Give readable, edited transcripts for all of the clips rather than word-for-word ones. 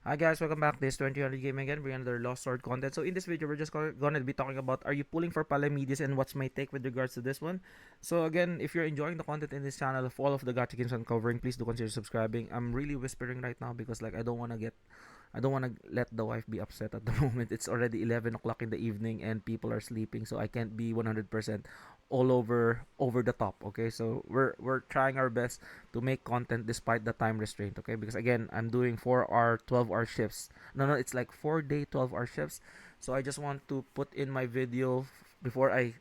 Hi guys, welcome back. This is 2000 Game again, bringing another Lost Sword content. So in this video, we're just gonna be talking about, are you pulling for Palamedes and what's my take with regards to this one. So again, if you're enjoying the content in this channel of all of the gacha games I'm covering, please do consider subscribing. I'm really whispering right now because like I don't want to let the wife be upset at the moment. It's already 11 o'clock in the evening and people are sleeping, so I can't be 100% all over the top. Okay, so we're trying our best to make content despite the time restraint. Okay, because again, I'm doing 4 hour, 12-hour shifts. No, it's like 4 day, 12-hour shifts. So I just want to put in my video before I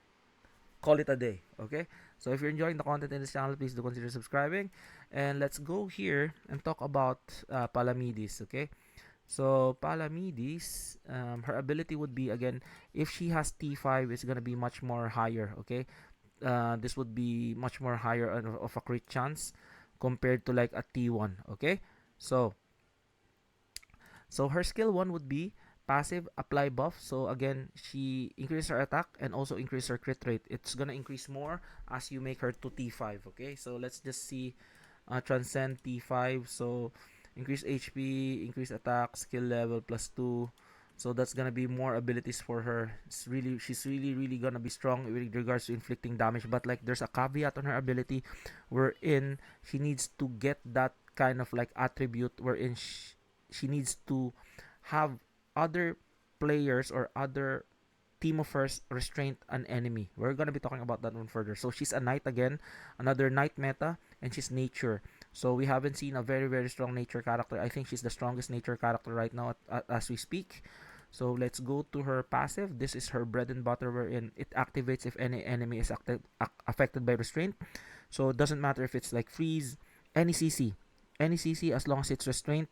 call it a day. Okay, so if you're enjoying the content in this channel, please do consider subscribing. And let's go here and talk about Palamedes. Okay, so Palamedes, her ability would be, again, if she has T5, it's gonna be much more higher. Okay, this would be much more higher of a crit chance compared to like a T1. Okay, so her skill 1 would be passive apply buff. So again, she increases her attack and also increase her crit rate. It's gonna increase more as you make her to T5. Okay, so let's just see transcend T5. So increase HP, increase attack, skill level plus 2. So that's gonna be more abilities for her. She's really gonna be strong with regards to inflicting damage. But like, there's a caveat on her ability, wherein she needs to get that kind of like attribute, wherein she needs to have other players or other team of hers restraint an enemy. We're gonna be talking about that one further. So she's a knight again, another knight meta, and she's nature. So we haven't seen a very strong nature character. I think she's the strongest nature character right now as we speak. So let's go to her passive. This is her bread and butter, wherein it activates if any enemy is affected by restraint. So it doesn't matter if it's like freeze, any CC, as long as it's restraint,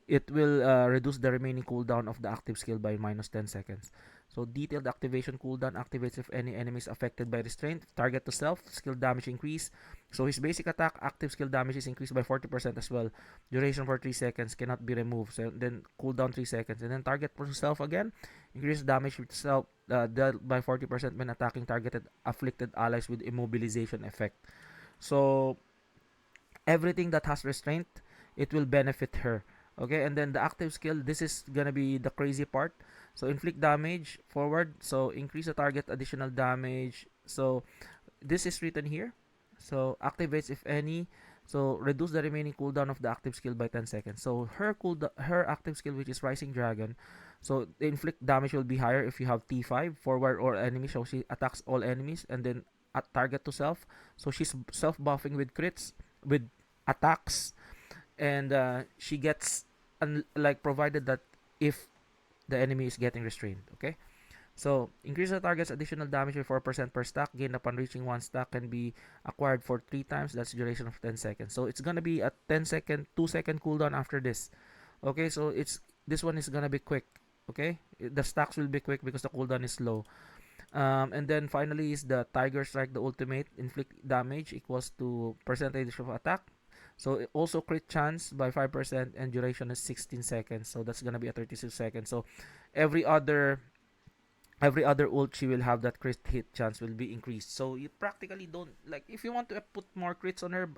it will reduce the remaining cooldown of the active skill by minus 10 seconds. So detailed activation cooldown activates if any enemy is affected by restraint. Target to self, skill damage increase. So his basic attack, active skill damage is increased by 40% as well. Duration for 3 seconds, cannot be removed. So then cooldown 3 seconds. And then target for self again, increase damage with self dealt by 40% when attacking targeted afflicted allies with immobilization effect. So everything that has restraint, it will benefit her. Okay, and then the active skill, this is gonna be the crazy part. So inflict damage forward, so increase the target additional damage. So this is written here. So activates if any. So reduce the remaining cooldown of the active skill by 10 seconds. So her active skill, which is Rising Dragon, so the inflict damage will be higher if you have T5 forward or enemy. So she attacks all enemies and then at target to self. So she's self buffing with crits, with attacks, and she gets like, provided that if the enemy is getting restrained. Okay, so increase the target's additional damage by 4% per stack. Gain upon reaching 1 stack can be acquired for 3 times. That's duration of 10 seconds. So it's gonna be a 10-second, 2-second cooldown after this. Okay, so this one is gonna be quick. Okay, the stacks will be quick because the cooldown is low. And then finally is the Tiger Strike, the ultimate. Inflict damage equals to percentage of attack. So it also crit chance by 5% and duration is 16 seconds. So that's gonna be a 36 seconds. So every other ult she will have, that crit hit chance will be increased. So you practically don't, like, if you want to put more crits on her,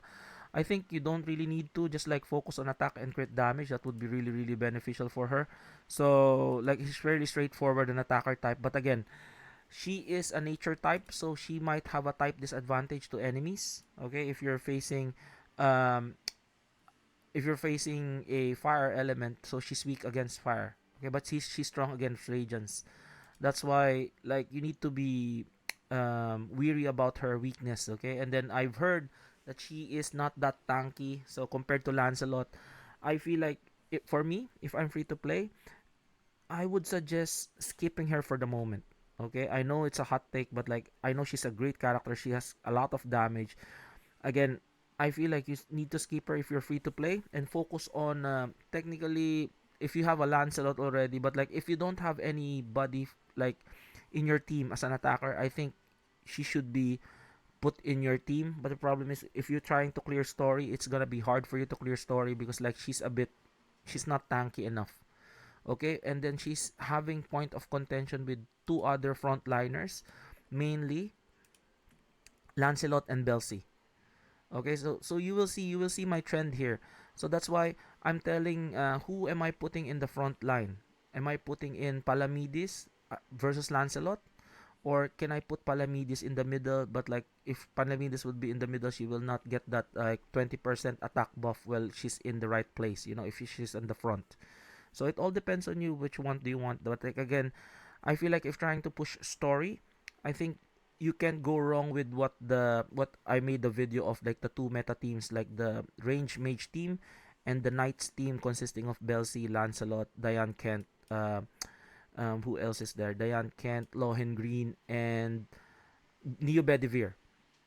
I think you don't really need to. Just like focus on attack and crit damage. That would be really beneficial for her. So like, it's fairly straightforward, an attacker type. But again, she is a nature type, so she might have a type disadvantage to enemies. Okay, if you're facing um a fire element, so she's weak against fire. Okay, but she's strong against radiance. That's why, like, you need to be weary about her weakness. Okay, and then I've heard that she is not that tanky. So compared to Lancelot, I feel like, for me, if I'm free to play, I would suggest skipping her for the moment. Okay, I know it's a hot take, but like, I know she's a great character. She has a lot of damage. Again, I feel like you need to skip her if you're free to play and focus on, technically, if you have a Lancelot already. But like, if you don't have anybody like in your team as an attacker, I think she should be put in your team. But the problem is, if you're trying to clear story, it's gonna be hard for you to clear story because like, she's not tanky enough. Okay, and then she's having point of contention with 2 other frontliners, mainly Lancelot and Belsi. Okay, so you will see my trend here. So that's why I'm telling who am I putting in the front line? Am I putting in Palamedes versus Lancelot? Or can I put Palamedes in the middle? But like if Palamedes would be in the middle, she will not get that like 20% attack buff while she's in the right place. You know, if she's in the front. So it all depends on you. Which one do you want? But like again, I feel like if trying to push story, I think you can't go wrong with what I made the video of, like the two meta teams, like the range mage team and the knights team consisting of Belsi, Lancelot, Diane Kent, who else is there? Diane Kent, Lohengrin, and Neo Bedivere.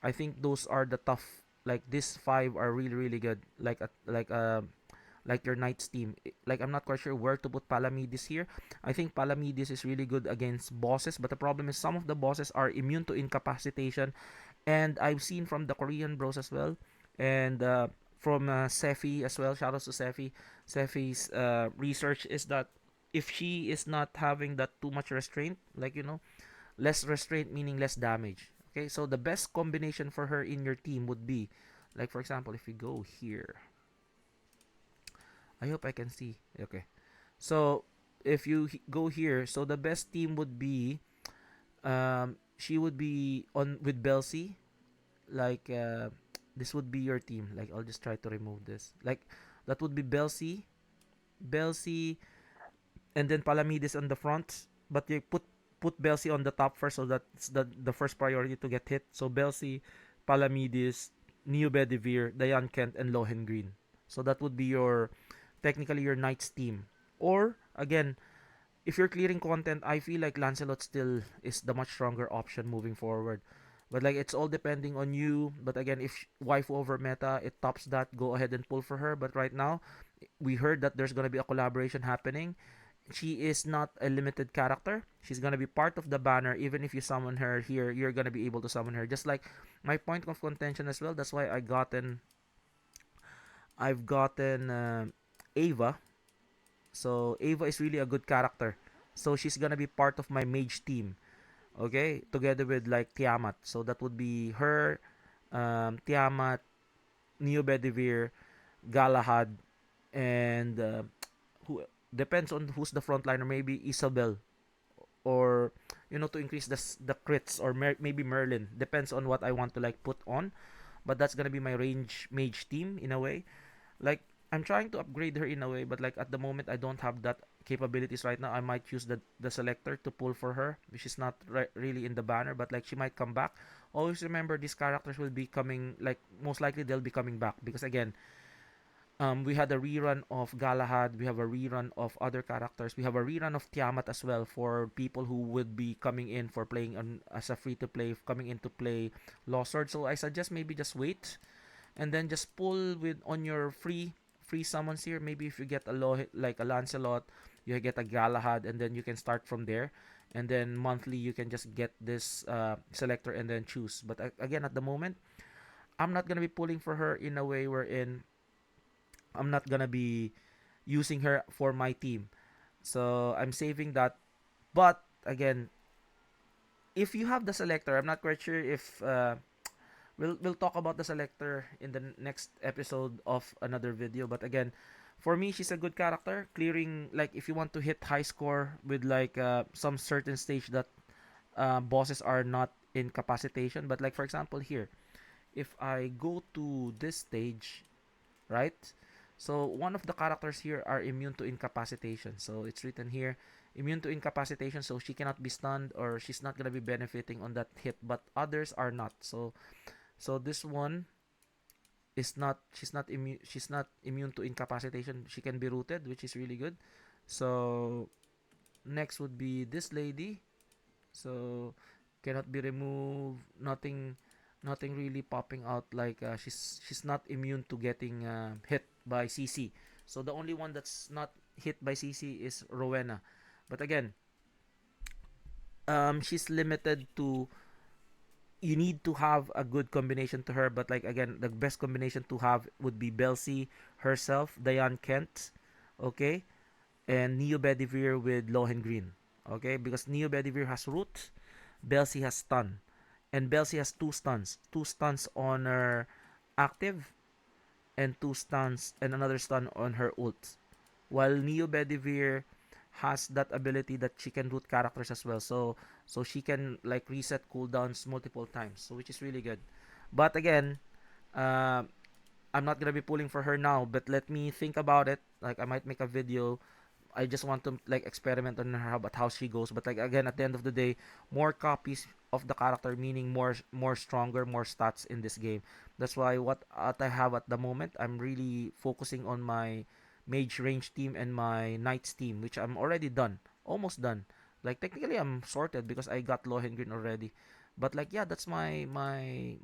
I think those are the tough. Like these five are really really good. Like your Knights team. Like I'm not quite sure where to put Palamedes here. I think Palamedes is really good against bosses, but the problem is some of the bosses are immune to incapacitation, and I've seen from the Korean bros as well, and from Sefi as well. Shout out to Sefi. Sefi's research is that if she is not having that too much restraint, like less restraint meaning less damage. Okay, so the best combination for her in your team would be, like for example, if we go here, I hope I can see. Okay. So if you go here, so the best team would be she would be on with Belsi. Like this would be your team. Like I'll just try to remove this. Like that would be Belsi, and then Palamedes on the front. But you put Belsi on the top first, so that's the first priority to get hit. So Belsi, Palamedes, Neo Bedivere, Diane Kent, and Lohengrin. So that would be your technically your Knights team. Or again, if you're clearing content, I feel like Lancelot still is the much stronger option moving forward. But like it's all depending on you. But again, if waifu over meta, it tops that, go ahead and pull for her. But right now, we heard that there's gonna be a collaboration happening. She is not a limited character. She's gonna be part of the banner. Even if you summon her here, you're gonna be able to summon her. Just like my point of contention as well. That's why I've gotten Ava. So Ava is really a good character. So she's gonna be part of my mage team. Okay, together with like Tiamat. So that would be her, Tiamat, Neo Bedivere, Galahad, and who depends on who's the frontliner. Maybe Isabel, or to increase the crits, or maybe Merlin. Depends on what I want to like put on. But that's gonna be my range mage team in a way. Like I'm trying to upgrade her in a way, but like at the moment I don't have that capabilities right now. I might use the selector to pull for her, which is not really in the banner, but like she might come back. Always remember these characters will be coming, like most likely they'll be coming back, because again, we had a rerun of Galahad, we have a rerun of other characters, we have a rerun of Tiamat as well for people who would be coming in for playing on as a free to play, coming in to play Lost Sword. So I suggest maybe just wait and then just pull with on your free summons here. Maybe if you get like a Lancelot, you get a Galahad, and then you can start from there. And then monthly you can just get this selector and then choose. But again, at the moment, I'm not gonna be pulling for her in a way wherein I'm not gonna be using her for my team. So I'm saving that. But again, if you have the selector, I'm not quite sure if we'll talk about the selector in the next episode of another video. But again, for me, she's a good character. Clearing, like if you want to hit high score with like some certain stage that bosses are not in capacitation. But like for example here, if I go to this stage, right? So one of the characters here are immune to incapacitation. So it's written here, immune to incapacitation. So she cannot be stunned, or she's not gonna be benefiting on that hit. But others are not. So this one is not, she's not immune to incapacitation. She can be rooted, which is really good. So next would be this lady. So cannot be removed. Nothing really popping out, like she's not immune to getting hit by CC. So the only one that's not hit by CC is Rowena. But again, she's limited to, you need to have a good combination to her. But like again, the best combination to have would be Belsi herself, Diane Kent, okay, and Neo Bedivere with Lohengrin, okay, because Neo Bedivere has root, Belsi has stun, and Belsi has two stuns on her active, and 2 stuns and another stun on her ult. While Neo Bedivere has that ability that she can root characters as well. So she can like reset cooldowns multiple times. So which is really good. But again, uh, I'm not gonna be pulling for her now, but let me think about it. Like I might make a video. I just want to like experiment on her about how she goes. But like again, at the end of the day, more copies of the character, meaning more stronger, more stats in this game. That's why what I have at the moment, I'm really focusing on my mage range team and my knights team, which I'm already done, almost done. Like technically, I'm sorted because I got Lohengrin already. But like yeah, that's my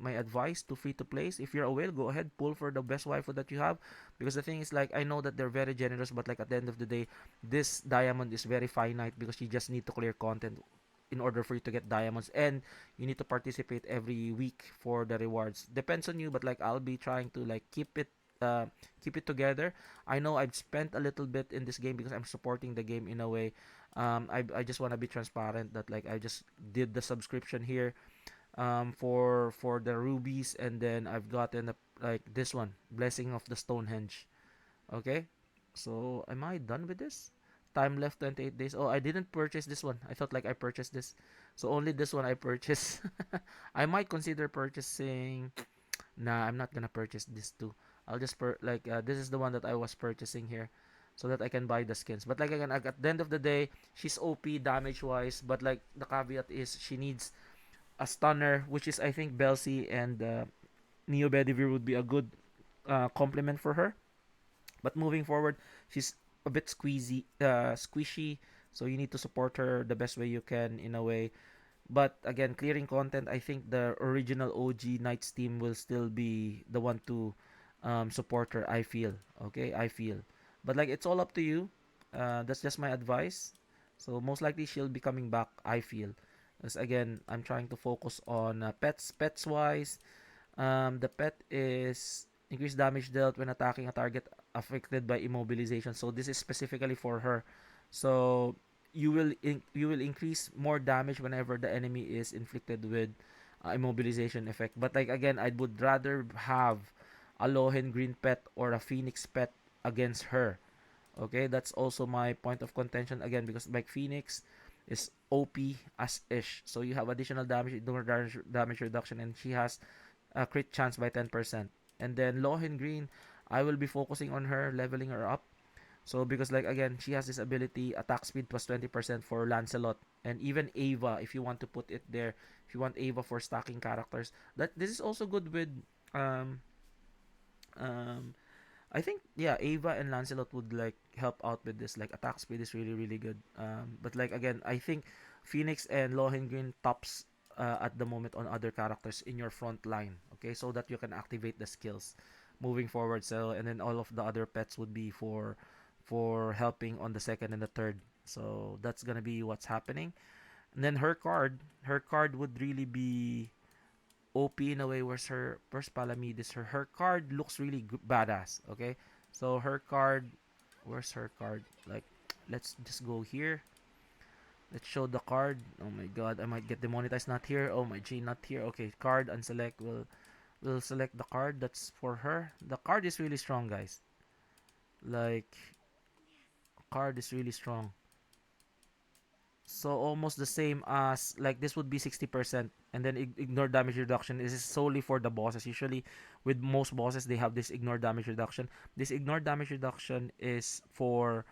advice to free to plays. If you're a whale, go ahead pull for the best waifu that you have, because the thing is like I know that they're very generous, but like at the end of the day, this diamond is very finite because you just need to clear content in order for you to get diamonds, and you need to participate every week for the rewards. Depends on you, but like I'll be trying to like keep it together. I know I've spent a little bit in this game because I'm supporting the game in a way. I just want to be transparent that like I just did the subscription here for the rubies, and then I've gotten like this one, Blessing of the Stonehenge. Okay, so am I done with this? Time left 28 days. Oh, I didn't purchase this one. I thought like I purchased this. So only this one I purchased. I might consider purchasing. Nah, I'm not gonna purchase this too. I'll just this is the one that I was purchasing here, so that I can buy the skins. But like again, at the end of the day, she's OP damage wise. But like the caveat is she needs a stunner, which is I think Belsi and Neo Bedivere would be a good complement for her. But moving forward, she's a bit squishy. So you need to support her the best way you can in a way. But again, clearing content, I think the original OG Knights team will still be the one to support her. I feel okay. I feel, but like it's all up to you. That's just my advice. So most likely she'll be coming back. I feel, because again, I'm trying to focus on pets. Pets wise, the pet is increased damage dealt when attacking a target affected by immobilization. So this is specifically for her. So you will increase more damage whenever the enemy is inflicted with immobilization effect. But like again, I would rather have a Lohen green pet or a Phoenix pet against her. Okay, that's also my point of contention again because like Phoenix is OP as ish. So you have additional damage reduction, and she has a crit chance by 10%. And then Lohin Green, I will be focusing on her, leveling her up. So because like again, she has this ability, attack speed plus 20% for Lancelot, and even Ava if you want to put it there. If you want Ava for stacking characters, that this is also good with um um I think yeah, Ava and Lancelot would like help out with this. Like attack speed is really good. But like again, I think Phoenix and Lohengrin tops at the moment on other characters in your front line. Okay, so that you can activate the skills moving forward. So and then all of the other pets would be for helping on the second and the third. So that's gonna be what's happening. And then her card would really be OP in a way. Where's Palamedes? Her card looks really badass. Okay, so her card, where's her card? Like, let's just go here. Let's show the card. Oh my god, I might get demonetized. Not here. Oh my g, not here. Okay, card unselect. We'll select the card that's for her. The card is really strong, guys. Like, card is really strong. So almost the same as like this would be 60%, and then ignore damage reduction. This is solely for the bosses. Usually with most bosses they have this ignore damage reduction. This ignore damage reduction is for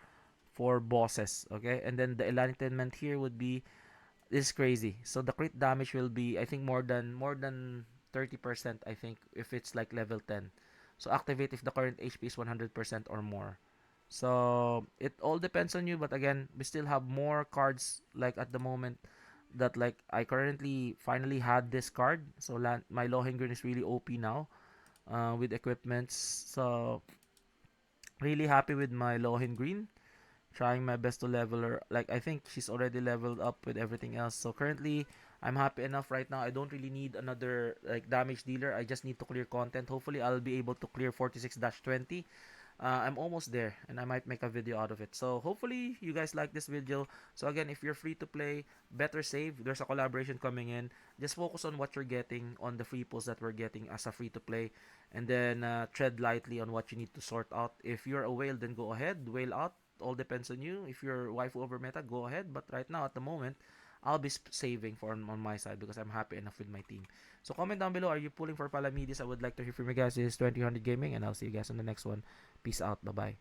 bosses, okay? And then the enlightenment here would be, this is crazy. So the crit damage will be I think more than 30%, I think, if it's like level 10. So activate if the current HP is 100% or more. So it all depends on you, but again, we still have more cards like at the moment that like I currently finally had this card. So my Lohengrin is really OP now with equipments. So really happy with my Lohengrin. Trying my best to level her. Like I think she's already leveled up with everything else. So currently I'm happy enough right now. I don't really need another like damage dealer. I just need to clear content. Hopefully I'll be able to clear 46-20. I'm almost there, and I might make a video out of it. So hopefully you guys like this video. So again, if you're free to play, better save. There's a collaboration coming in. Just focus on what you're getting on the free pulls that we're getting as a free to play, and then tread lightly on what you need to sort out. If you're a whale, then go ahead, whale out. All depends on you. If you're waifu over meta, go ahead. But right now, at the moment, I'll be saving for on my side because I'm happy enough with my team. So comment down below, are you pulling for Palamedes? I would like to hear from you guys. This is 2000 Gaming, and I'll see you guys on the next one. Peace out. Bye bye.